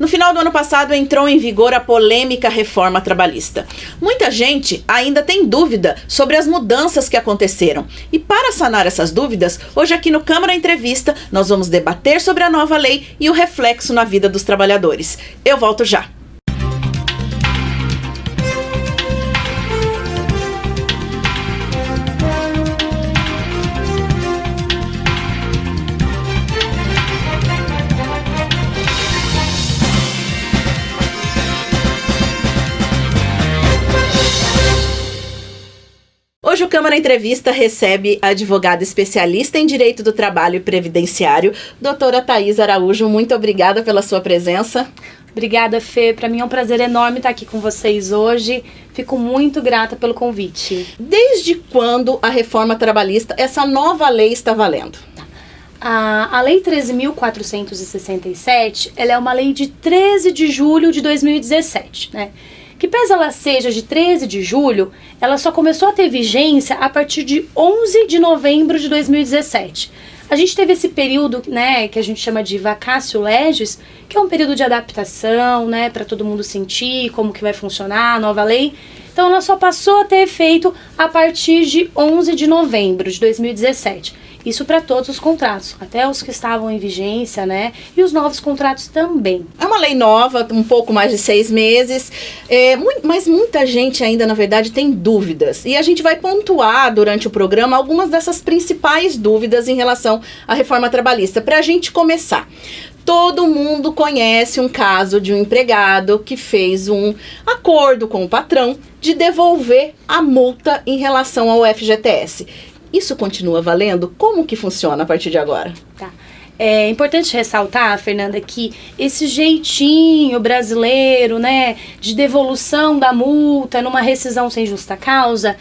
No final do ano passado entrou em vigor a polêmica reforma trabalhista. Muita gente ainda tem dúvida sobre as mudanças que aconteceram. E para sanar essas dúvidas, hoje aqui no Câmara Entrevista, nós vamos debater sobre a nova lei e o reflexo na vida dos trabalhadores. Eu volto já. Hoje o Câmara Entrevista recebe a advogada especialista em Direito do Trabalho e Previdenciário, doutora Thaís Araújo. Muito obrigada pela sua presença. Obrigada, Fê. Para mim é um prazer enorme estar aqui com vocês hoje. Fico muito grata pelo convite. Desde quando a reforma trabalhista, essa nova lei, está valendo? A Lei 13.467, ela é uma lei de 13 de julho de 2017, né? Que pese ela seja de 13 de julho, ela só começou a ter vigência a partir de 11 de novembro de 2017. A gente teve esse período, né, que a gente chama de vacatio legis, que é um período de adaptação, né, para todo mundo sentir como que vai funcionar a nova lei. Então ela só passou a ter efeito a partir de 11 de novembro de 2017. Isso para todos os contratos, até os que estavam em vigência, né? E os novos contratos também. É uma lei nova, um pouco mais de 6 meses, mas muita gente ainda, na verdade, tem dúvidas. E a gente vai pontuar durante o programa algumas dessas principais dúvidas em relação à reforma trabalhista. Para a gente começar, todo mundo conhece um caso de um empregado que fez um acordo com o patrão de devolver a multa em relação ao FGTS. Isso continua valendo? Como que funciona a partir de agora? Tá. É importante ressaltar, Fernanda, que esse jeitinho brasileiro, né, de devolução da multa numa rescisão sem justa causa,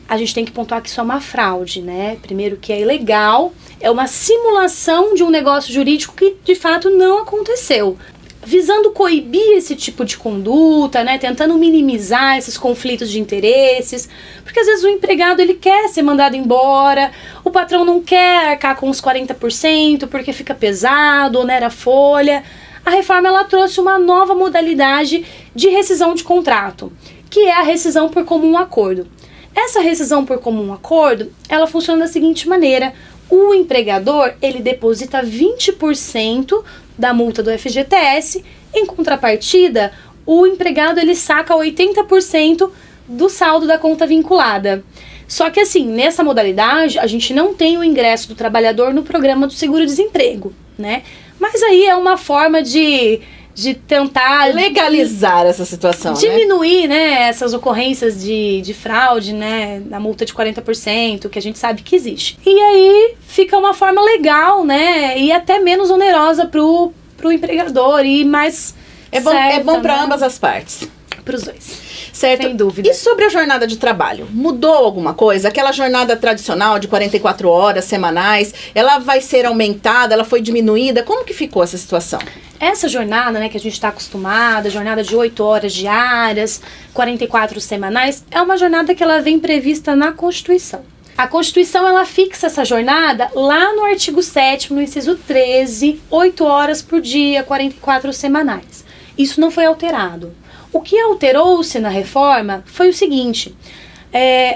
a gente tem que pontuar que isso é uma fraude, né? Primeiro que é ilegal, é uma simulação de um negócio jurídico que de fato não aconteceu. Visando coibir esse tipo de conduta, né, tentando minimizar esses conflitos de interesses, porque às vezes o empregado ele quer ser mandado embora, o patrão não quer arcar com os 40% porque fica pesado, onera a folha. A reforma ela trouxe uma nova modalidade de rescisão de contrato, que é a rescisão por comum acordo. Essa rescisão por comum acordo, ela funciona da seguinte maneira: o empregador ele deposita 20% da multa do FGTS, em contrapartida, o empregado ele saca 80% do saldo da conta vinculada. Só que assim, nessa modalidade, a gente não tem o ingresso do trabalhador no programa do seguro-desemprego, né? Mas aí é uma forma de tentar legalizar essa situação, diminuir, né, essas ocorrências de fraude, né, na multa de 40%, que a gente sabe que existe. E aí fica uma forma legal, né, e até menos onerosa pro empregador e mais é bom para ambas as partes. Para os dois. Certo. Sem dúvida. E sobre a jornada de trabalho? Mudou alguma coisa? Aquela jornada tradicional de 44 horas semanais, ela vai ser aumentada? Ela foi diminuída? Como que ficou essa situação? Essa jornada, né, que a gente está acostumada, jornada de 8 horas diárias, 44 semanais, é uma jornada que ela vem prevista na Constituição. A Constituição, ela fixa essa jornada lá no artigo 7º, no inciso 13, 8 horas por dia, 44 semanais. Isso não foi alterado. O que alterou-se na reforma foi o seguinte: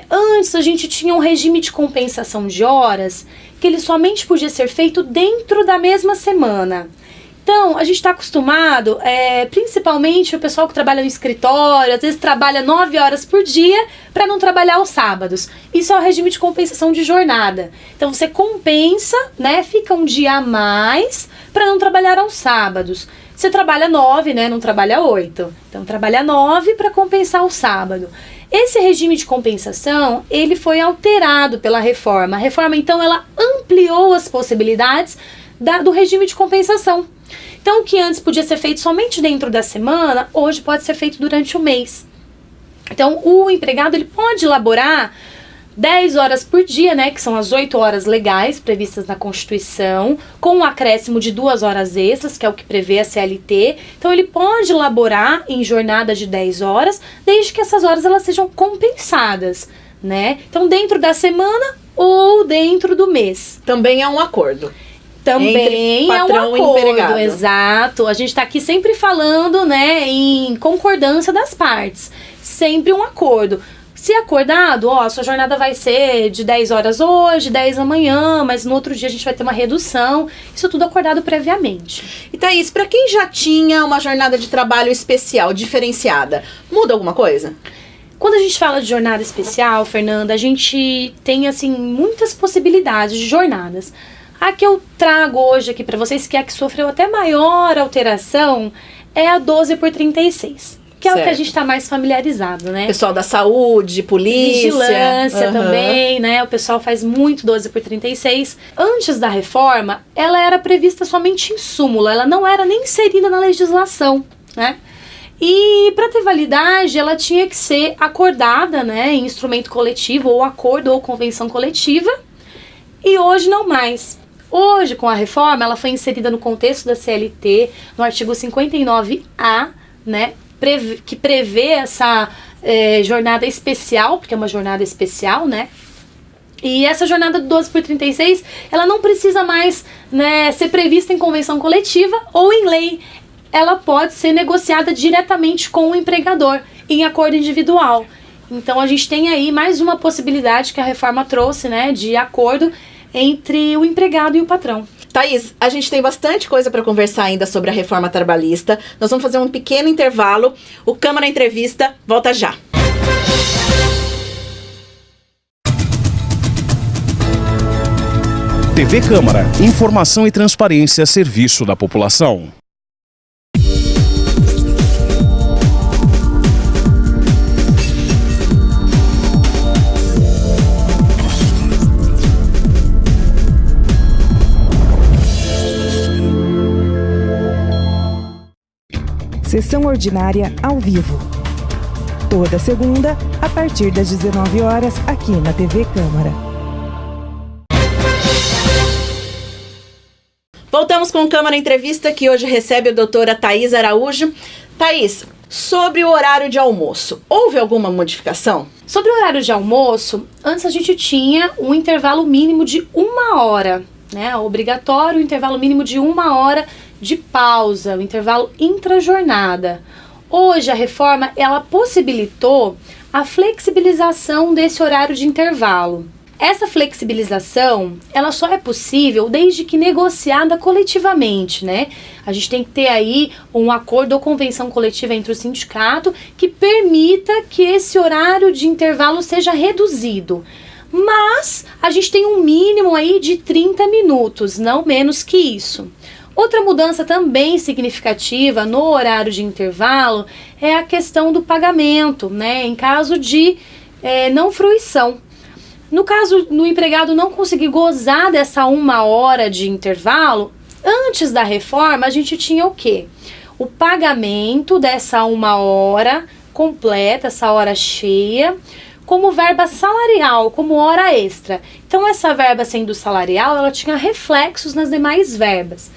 antes a gente tinha um regime de compensação de horas que ele somente podia ser feito dentro da mesma semana. Então, a gente está acostumado, principalmente o pessoal que trabalha no escritório, às vezes trabalha 9 horas por dia para não trabalhar aos sábados. Isso é o regime de compensação de jornada. Então, você compensa, né, fica um dia a mais para não trabalhar aos sábados. Você trabalha 9, né, não trabalha 8. Então, trabalha 9 para compensar o sábado. Esse regime de compensação, ele foi alterado pela reforma. A reforma, então, ela ampliou as possibilidades do regime de compensação. Então, o que antes podia ser feito somente dentro da semana, hoje pode ser feito durante o mês. Então, o empregado ele pode elaborar 10 horas por dia, né, que são as 8 horas legais previstas na Constituição, com um acréscimo de 2 horas extras, que é o que prevê a CLT. Então, ele pode elaborar em jornada de 10 horas, desde que essas horas elas sejam compensadas, né? Então, dentro da semana ou dentro do mês. Também é um acordo. Também é um patrão e acordo, empregado. exato. A gente está aqui sempre falando, né, em concordância das partes. Sempre um acordo. Se acordado, ó, sua jornada vai ser de 10 horas hoje, 10 amanhã, mas no outro dia a gente vai ter uma redução. Isso tudo acordado previamente. E Thaís, para quem já tinha uma jornada de trabalho especial, diferenciada, muda alguma coisa? Quando a gente fala de jornada especial, Fernanda, a gente tem, assim, muitas possibilidades de jornadas. A que eu trago hoje aqui para vocês, que é a que sofreu até maior alteração, é a 12/36. Que é o que a gente está mais familiarizado, né? Pessoal da saúde, polícia. Vigilância também, né? O pessoal faz muito 12/36. Antes da reforma, ela era prevista somente em súmula, ela não era nem inserida na legislação, né? E para ter validade, ela tinha que ser acordada, né, em instrumento coletivo, ou acordo ou convenção coletiva, e hoje não mais. Hoje, com a reforma, ela foi inserida no contexto da CLT, no artigo 59A, né, que prevê essa jornada especial, porque é uma jornada especial, né? E essa jornada do 12/36, ela não precisa mais, né, ser prevista em convenção coletiva ou em lei. Ela pode ser negociada diretamente com o empregador, em acordo individual. Então a gente tem aí mais uma possibilidade que a reforma trouxe, né, de acordo entre o empregado e o patrão. Thaís, a gente tem bastante coisa para conversar ainda sobre a reforma trabalhista. Nós vamos fazer um pequeno intervalo. O Câmara Entrevista volta já. TV Câmara, informação e transparência a serviço da população. Sessão ordinária ao vivo. Toda segunda, a partir das 19 horas, aqui na TV Câmara. Voltamos com o Câmara Entrevista, que hoje recebe a doutora Thaís Araújo. Thaís, sobre o horário de almoço, houve alguma modificação? Sobre o horário de almoço, antes a gente tinha um intervalo mínimo de 1 hora, né? Obrigatório, intervalo mínimo de 1 hora de pausa, o intervalo intrajornada. Hoje a reforma, ela possibilitou a flexibilização desse horário de intervalo. Essa flexibilização, ela só é possível desde que negociada coletivamente, né? A gente tem que ter aí um acordo ou convenção coletiva entre o sindicato que permita que esse horário de intervalo seja reduzido. Mas a gente tem um mínimo aí de 30 minutos, não menos que isso. Outra mudança também significativa no horário de intervalo é a questão do pagamento, né? Em caso de não fruição. No caso do empregado não conseguir gozar dessa 1 hora de intervalo, antes da reforma a gente tinha o quê? O pagamento dessa 1 hora completa, essa hora cheia, como verba salarial, como hora extra. Então essa verba sendo salarial, ela tinha reflexos nas demais verbas.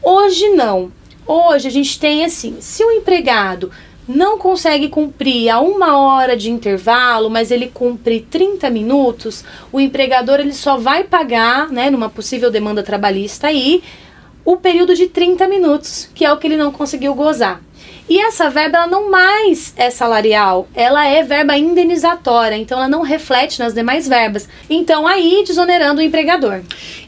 Hoje não. Hoje a gente tem assim, se o empregado não consegue cumprir a 1 hora de intervalo, mas ele cumpre 30 minutos, o empregador ele só vai pagar, né, numa possível demanda trabalhista aí, o período de 30 minutos, que é o que ele não conseguiu gozar. E essa verba, ela não mais é salarial, ela é verba indenizatória, então ela não reflete nas demais verbas. Então aí, desonerando o empregador.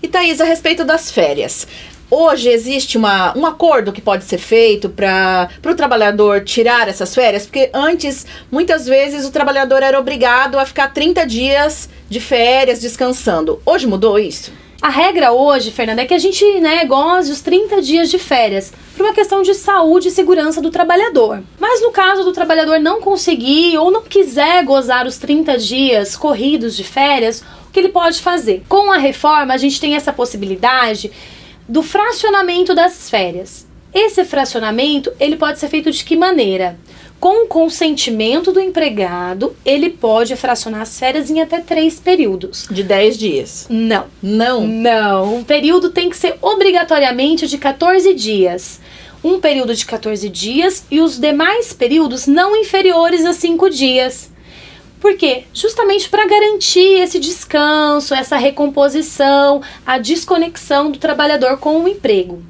E Thaís, a respeito das férias, hoje existe um acordo que pode ser feito para o trabalhador tirar essas férias? Porque antes, muitas vezes, o trabalhador era obrigado a ficar 30 dias de férias descansando. Hoje mudou isso? A regra hoje, Fernanda, é que a gente, né, goze os 30 dias de férias por uma questão de saúde e segurança do trabalhador. Mas no caso do trabalhador não conseguir ou não quiser gozar os 30 dias corridos de férias, o que ele pode fazer? Com a reforma, a gente tem essa possibilidade do fracionamento das férias. Esse fracionamento, ele pode ser feito de que maneira? Com o consentimento do empregado, ele pode fracionar as férias em até 3 períodos. De 10 dias? Não. Não? Não. Um período tem que ser obrigatoriamente de 14 dias. Um período de 14 dias e os demais períodos não inferiores a 5 dias. Por quê? Justamente para garantir esse descanso, essa recomposição, a desconexão do trabalhador com o emprego.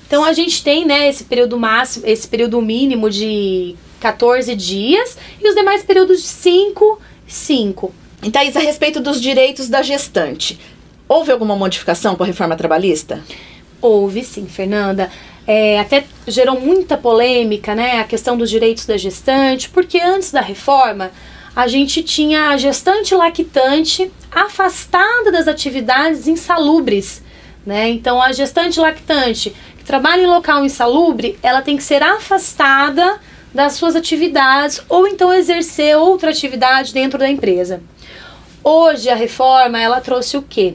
Então a gente tem, né, esse período mínimo de 14 dias e os demais períodos de 5. E Thaís, a respeito dos direitos da gestante, houve alguma modificação com a reforma trabalhista? Houve sim, Fernanda. Até gerou muita polêmica, né, a questão dos direitos da gestante, porque antes da reforma a gente tinha a gestante lactante afastada das atividades insalubres, né? Então a gestante lactante que trabalha em local insalubre, ela tem que ser afastada das suas atividades ou então exercer outra atividade dentro da empresa. Hoje a reforma, ela trouxe o quê?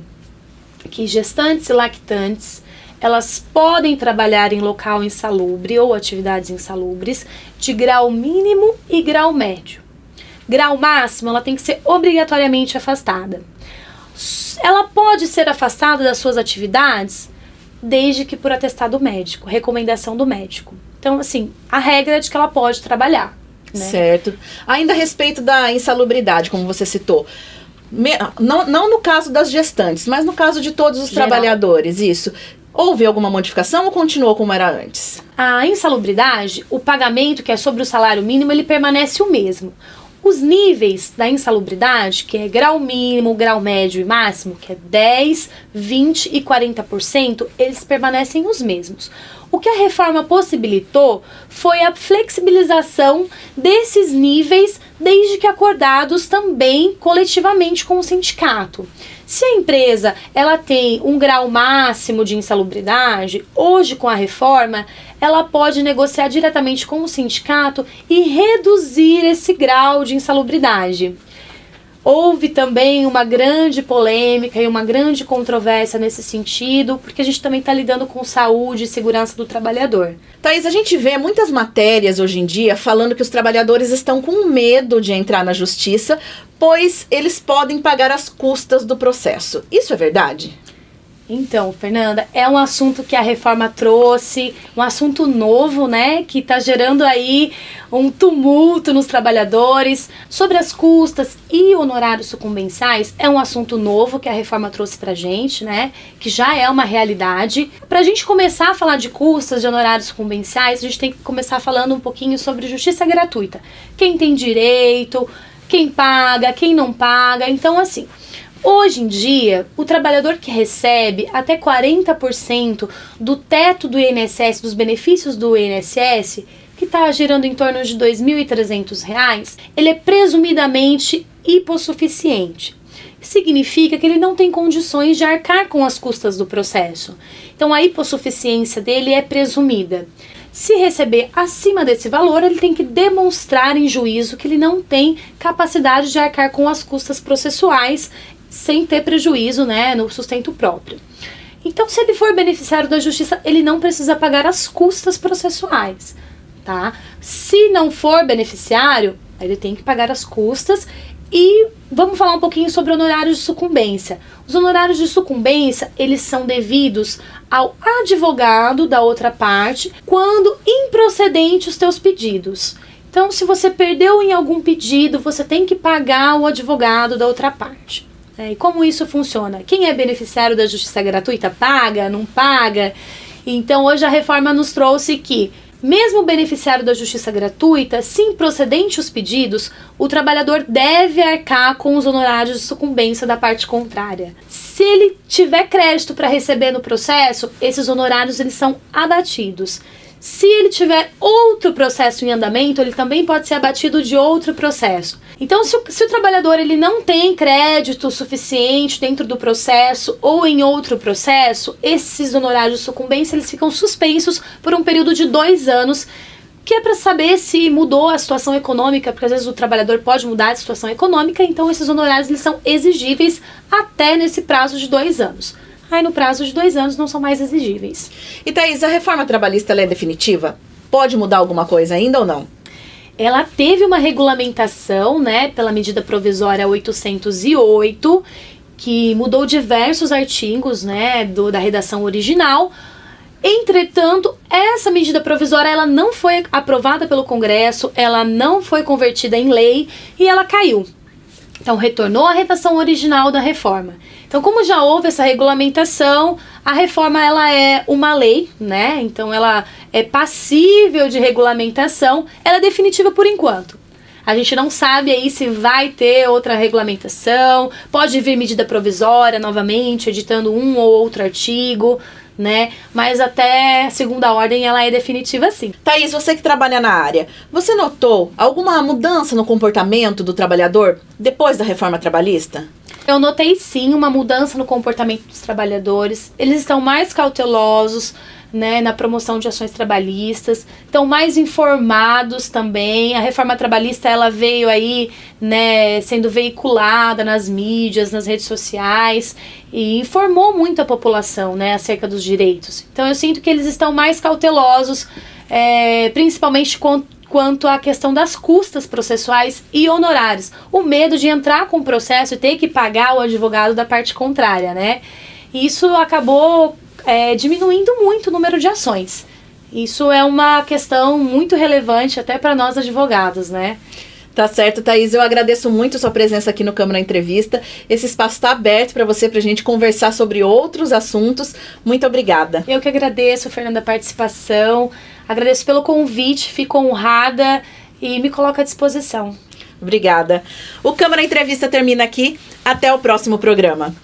Que gestantes e lactantes, elas podem trabalhar em local insalubre ou atividades insalubres de grau mínimo e grau médio. Grau máximo, ela tem que ser obrigatoriamente afastada. Ela pode ser afastada das suas atividades desde que por atestado médico, recomendação do médico. Então, assim, a regra é de que ela pode trabalhar, né? Certo. Ainda a respeito da insalubridade, como você citou, não no caso das gestantes, mas no caso de todos os trabalhadores, isso. Houve alguma modificação ou continuou como era antes? A insalubridade, o pagamento que é sobre o salário mínimo, ele permanece o mesmo. Os níveis da insalubridade, que é grau mínimo, grau médio e máximo, que é 10%, 20% e 40%, eles permanecem os mesmos. O que a reforma possibilitou foi a flexibilização desses níveis, desde que acordados também coletivamente com o sindicato. Se a empresa ela tem um grau máximo de insalubridade, hoje com a reforma, ela pode negociar diretamente com o sindicato e reduzir esse grau de insalubridade. Houve também uma grande polêmica e uma grande controvérsia nesse sentido, porque a gente também está lidando com saúde e segurança do trabalhador. Thaís, a gente vê muitas matérias hoje em dia falando que os trabalhadores estão com medo de entrar na justiça, pois eles podem pagar as custas do processo. Isso é verdade? Então, Fernanda, é um assunto que a reforma trouxe, um assunto novo, né, que está gerando aí um tumulto nos trabalhadores. Sobre as custas e honorários sucumbenciais, é um assunto novo que a reforma trouxe pra gente, né, que já é uma realidade. Pra gente começar a falar de custas, de honorários sucumbenciais, a gente tem que começar falando um pouquinho sobre justiça gratuita. Quem tem direito, quem paga, quem não paga. Então, assim, hoje em dia, o trabalhador que recebe até 40% do teto do INSS, dos benefícios do INSS, que está girando em torno de R$ 2.300, ele é presumidamente hipossuficiente. Significa que ele não tem condições de arcar com as custas do processo. Então, a hipossuficiência dele é presumida. Se receber acima desse valor, ele tem que demonstrar em juízo que ele não tem capacidade de arcar com as custas processuais sem ter prejuízo, né, no sustento próprio. Então, se ele for beneficiário da justiça, ele não precisa pagar as custas processuais, tá? Se não for beneficiário, ele tem que pagar as custas. E vamos falar um pouquinho sobre honorários de sucumbência. Os honorários de sucumbência, eles são devidos ao advogado da outra parte quando improcedente os teus pedidos. Então, se você perdeu em algum pedido, você tem que pagar o advogado da outra parte. E como isso funciona? Quem é beneficiário da justiça gratuita paga, não paga? Então, hoje a reforma nos trouxe que, mesmo o beneficiário da justiça gratuita, se improcedente os pedidos, o trabalhador deve arcar com os honorários de sucumbência da parte contrária. Se ele tiver crédito para receber no processo, esses honorários eles são abatidos. Se ele tiver outro processo em andamento, ele também pode ser abatido de outro processo. Então, se o trabalhador ele não tem crédito suficiente dentro do processo ou em outro processo, esses honorários de sucumbência eles ficam suspensos por um período de 2 anos, que é para saber se mudou a situação econômica, porque às vezes o trabalhador pode mudar de situação econômica, então esses honorários eles são exigíveis até nesse prazo de 2 anos. Aí no prazo de 2 anos não são mais exigíveis. E Thaís, a reforma trabalhista ela é definitiva? Pode mudar alguma coisa ainda ou não? Ela teve uma regulamentação, né, pela medida provisória 808, que mudou diversos artigos, né, da redação original. Entretanto, essa medida provisória ela não foi aprovada pelo Congresso, ela não foi convertida em lei e ela caiu. Então, retornou à redação original da reforma. Então, como já houve essa regulamentação, a reforma ela é uma lei, né? Então, ela é passível de regulamentação, ela é definitiva por enquanto. A gente não sabe aí se vai ter outra regulamentação, pode vir medida provisória novamente, editando um ou outro artigo, né? Mas até segunda ordem ela é definitiva sim. Thaís, você que trabalha na área, você notou alguma mudança no comportamento do trabalhador depois da reforma trabalhista? Eu notei sim uma mudança no comportamento dos trabalhadores. Eles estão mais cautelosos, né, na promoção de ações trabalhistas, estão mais informados também. A reforma trabalhista ela veio aí, né, sendo veiculada nas mídias, nas redes sociais e informou muito a população, né, acerca dos direitos. Então eu sinto que eles estão mais cautelosos, principalmente quanto à questão das custas processuais e honorários. O medo de entrar com o processo e ter que pagar o advogado da parte contrária, né? Isso acabou diminuindo muito o número de ações. Isso é uma questão muito relevante até para nós advogados, né? Tá certo, Thaís. Eu agradeço muito a sua presença aqui no Câmara Entrevista. Esse espaço está aberto para você, para a gente conversar sobre outros assuntos. Muito obrigada. Eu que agradeço, Fernanda, a participação. Agradeço pelo convite, fico honrada e me coloco à disposição. Obrigada. O Câmara Entrevista termina aqui. Até o próximo programa.